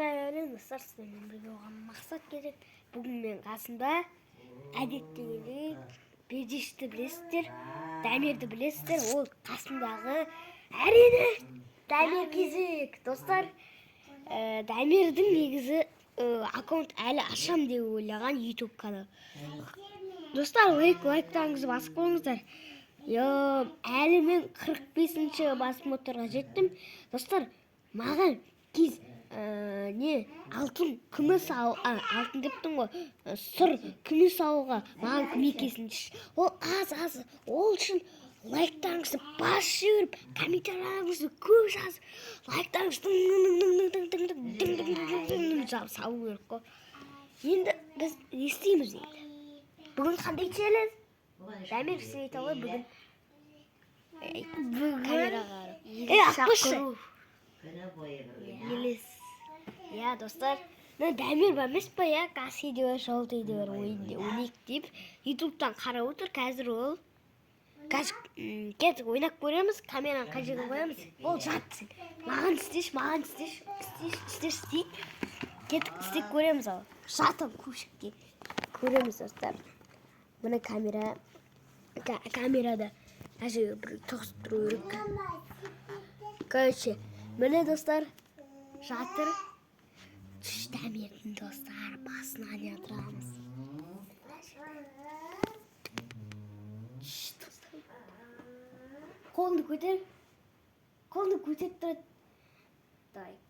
Ассалаумағалейкум, сіздермен бірге болған мақсат керек. Бүгін мен қасымда әдеттегідей Бежишті білесіздер, Дамирді білесіздер. Ол қасымдағы әрине Дамир кезек. Достар, Дамирдің негізі аккаунт әлі ашам деп ойлаған YouTube канал. Достар, лайктарыңызды басып қойыңыздар. Әлі мен 45-ші просмотрға жеттім. Достар, маған кез алтын күміс алтын дептің ғой, сұр күміс алуға маған көмектесіңізші. Ол аз, ол үшін лайктарыңызды басып жіберіп, комментарийлеріңізді көп жазып, лайктарыңызды салу керек қой. Енді біз не істейміз енді? Бүгін қандай челлендж? Дамир сен айта ғой бүгін. Ақпашы. Елес. Достар, Дамир бәмес па, қасы едеуір, жолды едеуір ойнек деп ютубтан қарап отыр. Қазір ол кет ойнап көреміз, камераны қай жерге қоямыз. Ол жатсын. Маған істеш дейді. Кет істеп көреміз ал. Жатып көшікке көреміз достар. Бұны камерада әжеге бір тоқсып тұру керек. Короче, міне достар, жатыр. Дамирдің достар басына не отырамыз. Қолды көтер тұрады.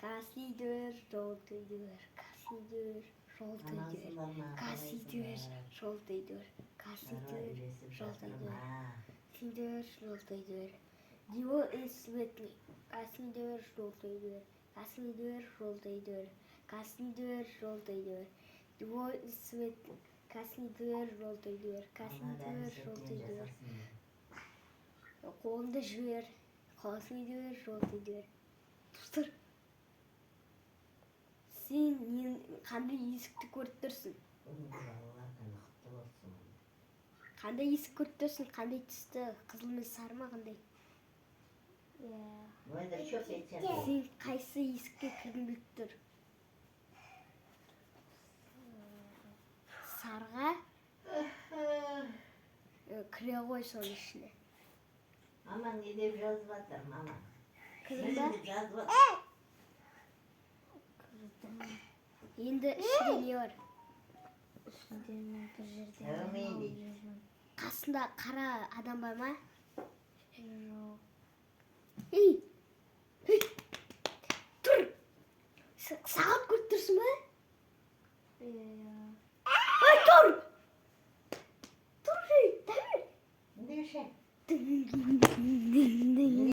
Кассидер, жолдыйдер, кассидер, жолдыйдер, кассидер, жолдыйдер, кассидер, жолдыйдер, кассидер, жолдыйдер. Диво светлый, кассидер, жолдыйдер, кассидер, жолдыйдер, кассидер, жолдыйдер. Диво светлый, кассидер, жолдыйдер, кассидер, жолдыйдер. Қолыңды жібер, кассидер, жолдыйдер. Достар, сен қандай есікті көріп тұрсың? Қандай есік көріп тұрсың? Қандай түсті? Қызыл мен сары ма қандай? Сен қайсы есікке кіргің келіп тұр? Сарға кіре ғой соның ішіне. Мама не деп жазып жатыр, мама? Енді ішінде не бар? Қасында қара адам бар ма? Тұр! Сағат көріп тұрсың ба? Тұр! Тұр! Дамир! Ne şey?